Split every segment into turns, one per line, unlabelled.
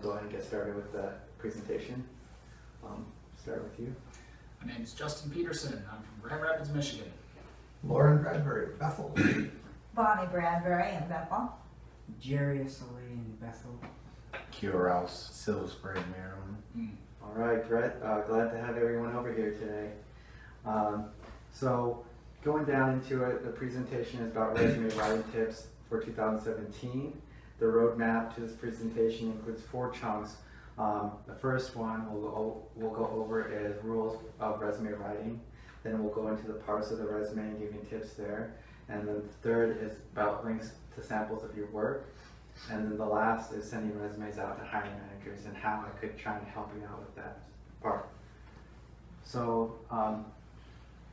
go ahead and get started with the presentation. Start with you.
My name is Justin Peterson. I'm from Grand Rapids, Michigan.
Lauren Bradbury, Bethel.
Bonnie Bradbury in Bethel.
Jerry Asole in Bethel.
Rouse, Silver Spring, Maryland.
All right, Brett, glad to have everyone over here today. So going down into it, the presentation is about resume writing tips for 2017. The roadmap to this presentation includes 4 chunks. The first one we'll go over is rules of resume writing. Then we'll go into the parts of the resume and give you tips there. And then the third is about links to samples of your work. And then the last is sending resumes out to hiring managers and how I could try and help you out with that part. So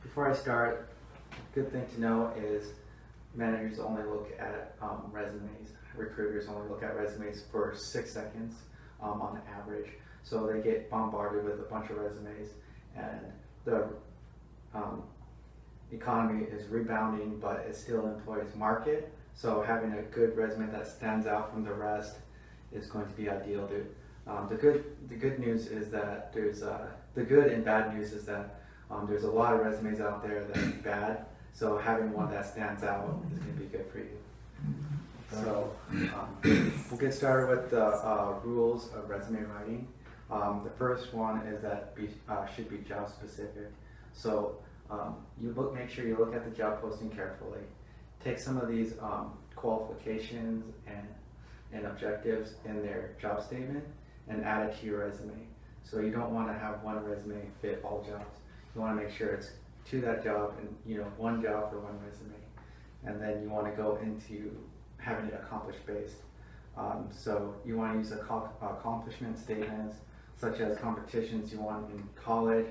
before I start, a good thing to know is managers only look at resumes. Recruiters only look at resumes for 6 seconds on average. So they get bombarded with a bunch of resumes, and the economy is rebounding, but it's still an employee's market. So having a good resume that stands out from the rest is going to be ideal. The good news is that the good and bad news is that there's a lot of resumes out there that are bad. So having one that stands out is going to be good for you. So we'll get started with the rules of resume writing. The first one is that should be job specific. So make sure you look at the job posting carefully. Take some of these qualifications and objectives in their job statement and add it to your resume. So you don't want to have one resume fit all jobs. You want to make sure it's to that job and one job for one resume. And then you want to go into having it accomplishment based. So you want to use accomplishment statements such as competitions you won in college,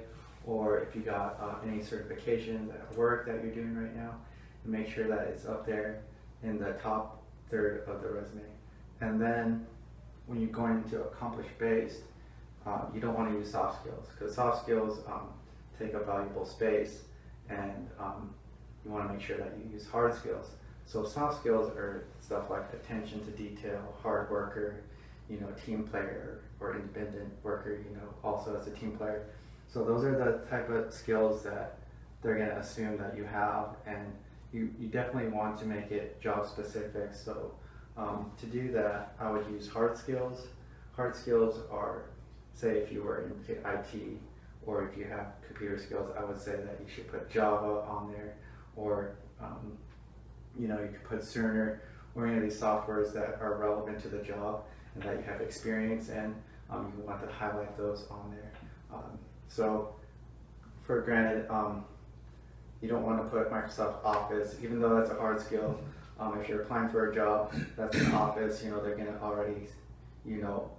or if you got any certifications at work that you're doing right now, and make sure that it's up there in the top third of the resume. And then when you're going into accomplishment based, you don't want to use soft skills, because soft skills take up valuable space, and you want to make sure that you use hard skills. So soft skills are stuff like attention to detail, hard worker, team player, or independent worker, also as a team player. So those are the type of skills that they're going to assume that you have, and you definitely want to make it job specific. So to do that, I would use hard skills. Hard skills are, say if you were in IT, or if you have computer skills, I would say that you should put Java on there, or you could put Cerner, or any of these softwares that are relevant to the job and that you have experience in. You want to highlight those on there. So for granted, you don't want to put Microsoft Office, even though that's a hard skill. If you're applying for a job that's in Office, they're going to already,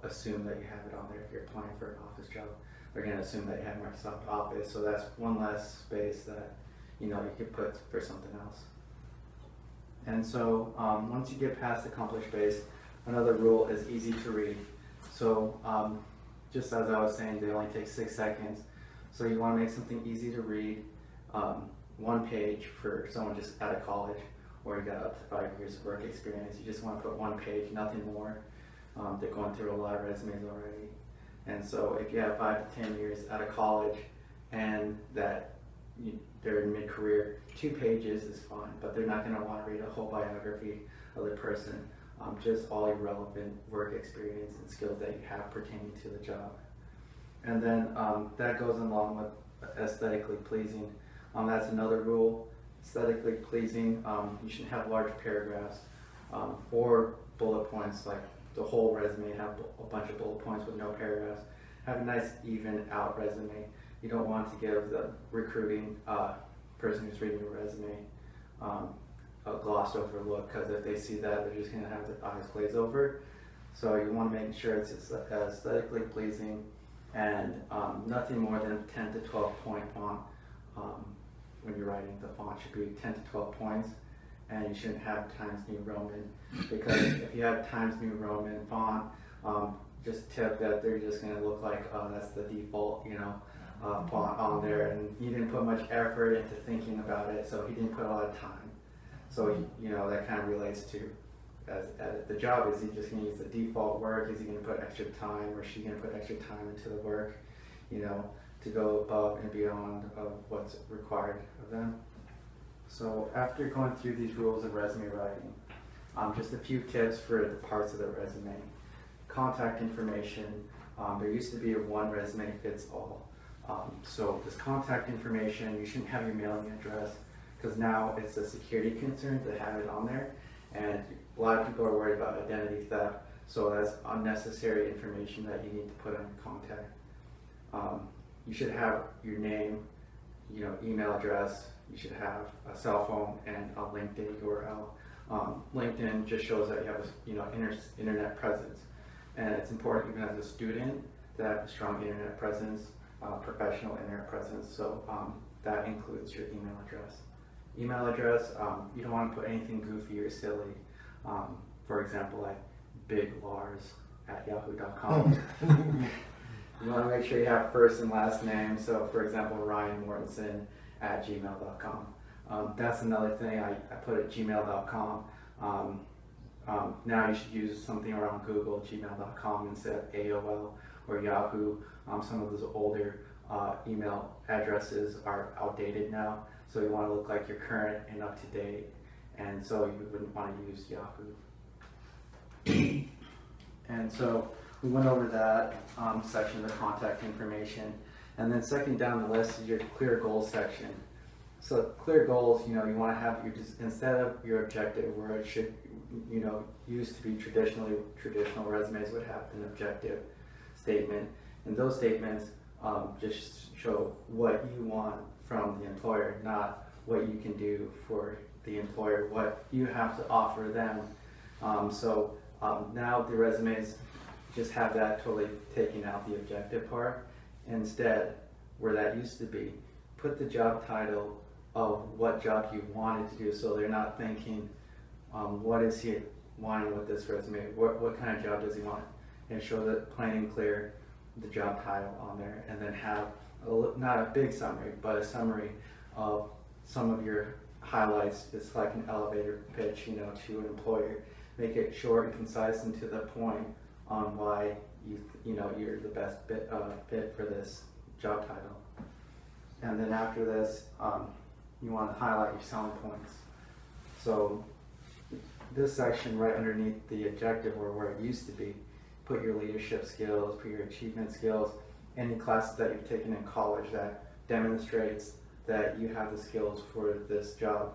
assume that you have it on there. If you're applying for an Office job, they're going to assume that you have Microsoft Office. So that's one less space that, you could put for something else. And so once you get past accomplished base, another rule is easy to read. So just as I was saying, they only take 6 seconds. So you want to make something easy to read. 1 page for someone just out of college, or you got up to 5 years of work experience. You just want to put 1 page, nothing more. They're going through a lot of resumes already. And so if you have 5 to 10 years out of college and that they're in mid-career, 2 pages is fine, but they're not going to want to read a whole biography of the person, just all your relevant work experience and skills that you have pertaining to the job. And then that goes along with aesthetically pleasing. That's another rule. Aesthetically pleasing, you shouldn't have large paragraphs or bullet points, like the whole resume have a bunch of bullet points with no paragraphs. Have a nice even out resume. You don't want to give the recruiting person who's reading your resume a glossed over look, because if they see that, they're just going to have their eyes glaze over. So you want to make sure it's aesthetically pleasing, and nothing more than 10 to 12 point font. When you're writing, the font should be 10 to 12 points, and you shouldn't have Times New Roman, because if you have Times New Roman font, just tip that they're just going to look like that's the default, font on there, and he didn't put much effort into thinking about it, so he didn't put a lot of time. So that kind of relates to as the job, is he just going to use the default work? Is he going to put extra time, or is she going to put extra time into the work, to go above and beyond of what's required of them? So after going through these rules of resume writing, just a few tips for the parts of the resume. Contact information. There used to be a one resume fits all. So this contact information, you shouldn't have your mailing address, because now it's a security concern to have it on there, and a lot of people are worried about identity theft, so that's unnecessary information that you need to put on your contact. You should have your name, email address. You should have a cell phone and a LinkedIn URL. LinkedIn just shows that you have a internet presence, and it's important even as a student to have a strong internet presence, professional internet presence. So that includes your email address. Email address, you don't want to put anything goofy or silly. For example, like biglars@yahoo.com. You want to make sure you have first and last name. So for example, Ryan Mortenson @gmail.com. That's another thing I put at gmail.com. Now you should use something around Google, gmail.com instead of AOL or Yahoo. Some of those older email addresses are outdated now, so you want to look like you're current and up to date, and so you wouldn't want to use Yahoo. And so we went over that section of the contact information, and then second down the list is your clear goals section. So clear goals, you want to have instead of your objective, where it should, used to be traditional resumes would have an objective statement, and those statements just show what you want from the employer, not what you can do for the employer, what you have to offer them. Now the resumes just have that totally taking out the objective part. Instead, where that used to be, put the job title of what job you wanted to do, so they're not thinking, what is he wanting with this resume, what kind of job does he want, and show that plain and clear the job title on there, and then have not a big summary, but a summary of some of your highlights. It's like an elevator pitch, to an employer. Make it short and concise and to the point on why you're the best fit for this job title. And then after this, you want to highlight your selling points. So this section right underneath the objective, or where it used to be, put your leadership skills, put your achievement skills, any classes that you've taken in college that demonstrates that you have the skills for this job.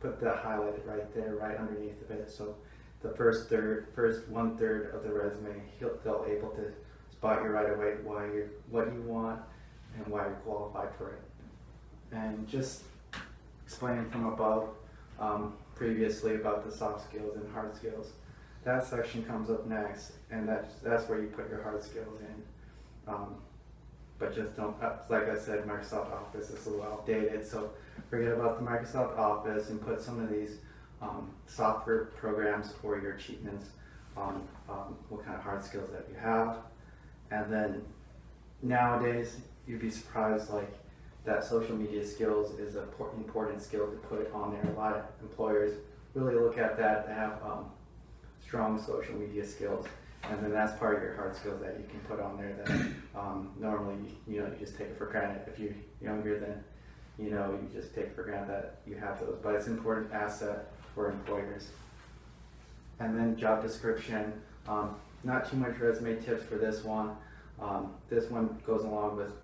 Put that highlighted right there, right underneath of it. So the first 1/3 of the resume, they'll able to spot you right away what you want and why you're qualified for it. And just explaining from above previously about the soft skills and hard skills. That section comes up next, and that's where you put your hard skills in. But just don't, like I said, Microsoft Office is a little outdated, so forget about the Microsoft Office and put some of these software programs or your achievements on what kind of hard skills that you have. And then nowadays, you'd be surprised that social media skills is an important skill to put it on there. A lot of employers really look at that to have strong social media skills, and then that's part of your hard skills that you can put on there that normally you just take it for granted. If you're younger, then you just take for granted that you have those, but it's an important asset for employers. And then job description, not too much resume tips for this one. This one goes along with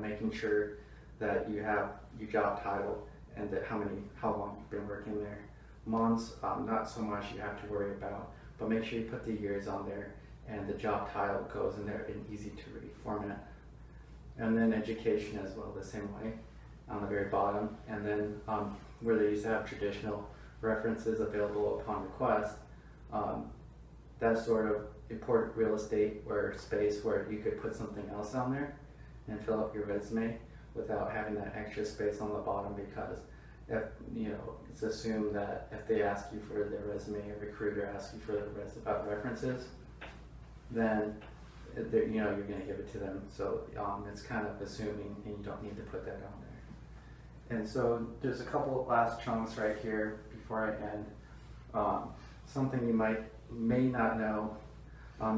making sure that you have your job title and that how long you've been working there. Months, not so much you have to worry about, but make sure you put the years on there and the job title goes in there in easy to read format. And then education as well, the same way on the very bottom. And then where they used to have traditional references available upon request, that sort of important real estate or space where you could put something else on there and fill up your resume without having that extra space on the bottom, because if it's assumed that if they ask you for their resume, a recruiter asks you for the references, then you're going to give it to them. So it's kind of assuming, and you don't need to put that on there. And so there's a couple of last chunks right here before I end. something you may not know,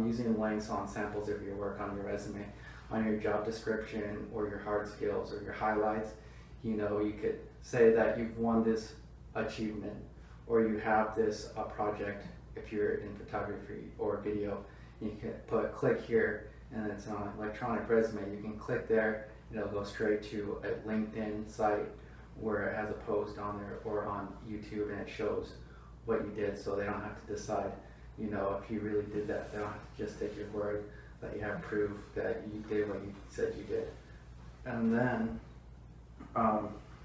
using links on samples of your work on your resume, on your job description or your hard skills or your highlights. You could say that you've won this achievement, or you have this project. If you're in photography or video, you can click here, and it's on an electronic resume. You can click there, and it'll go straight to a LinkedIn site where it has a post on there, or on YouTube, and it shows what you did, so they don't have to decide, if you really did that. They don't have to just take your word that you have proof that you did what you said you did. And then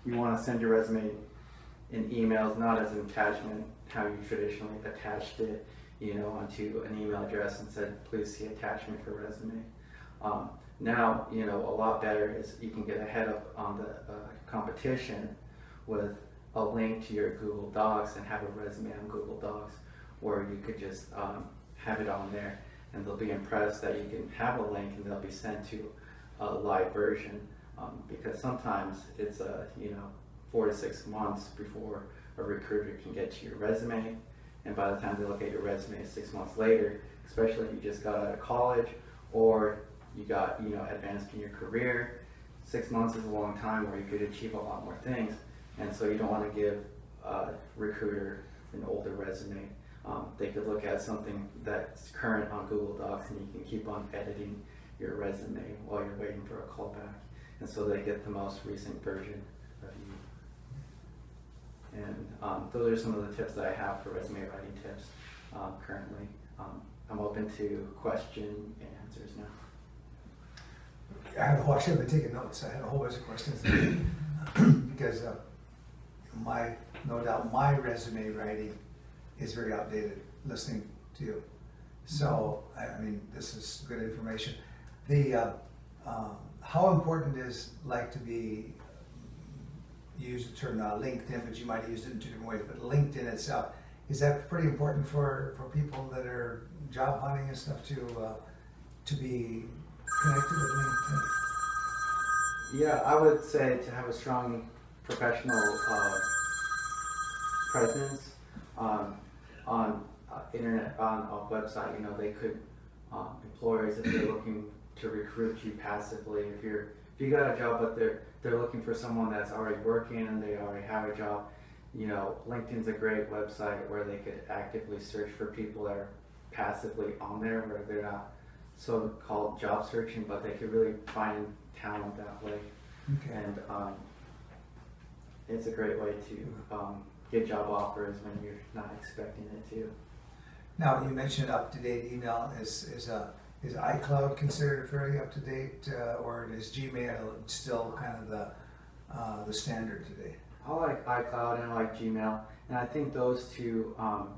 you want to send your resume in emails, not as an attachment, how you traditionally attached it, onto an email address and said, please see attachment for resume. Now, a lot better is you can get ahead of on the competition with a link to your Google Docs and have a resume on Google Docs, where you could just have it on there, and they'll be impressed that you can have a link, and they'll be sent to a live version, because sometimes it's 4 to 6 months before a recruiter can get to your resume, and by the time they look at your resume 6 months later, especially if you just got out of college or you got advanced in your career, 6 months is a long time where you could achieve a lot more things, and so you don't want to give a recruiter an older resume. They could look at something that's current on Google Docs, and you can keep on editing your resume while you're waiting for a callback, and so they get the most recent version of you. And those are some of the tips that I have for resume writing tips currently. I'm open to question and answers now.
I had a whole, actually, I've been taking notes. I had a whole bunch of questions because no doubt my resume writing is very outdated listening to you. So, I mean, this is good information. How important is to be, you use the term LinkedIn, but you might use it in 2 different ways, but LinkedIn itself, is that pretty important for people that are job hunting and stuff to be connected with LinkedIn?
Yeah, I would say to have a strong professional presence on internet, on a website. They could, employers, if they're looking to recruit you passively, if you got a job but they're looking for someone that's already working and they already have a job, LinkedIn's a great website where they could actively search for people that are passively on there, where they're not so-called job searching, but they could really find talent that way.
Okay.
And it's a great way to get job offers when you're not expecting it to.
Now, you mentioned up-to-date email. Is iCloud considered fairly up-to-date, or is Gmail still kind of the standard today?
I like iCloud and I like Gmail, and I think those two,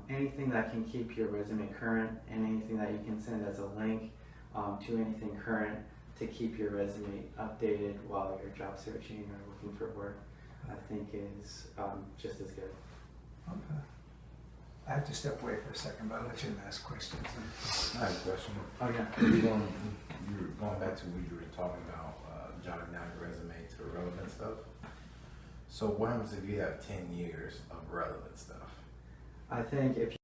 anything that can keep your resume current and anything that you can send as a link to anything current to keep your resume updated while you're job searching or looking for work, I think is just as good.
Okay. I have to step away for a second, but I'll let you ask questions.
I have a question.
Oh yeah.
You were going back to what you were talking about, jotting down your resume to relevant stuff. So what happens if you have 10 years of relevant stuff?
I think if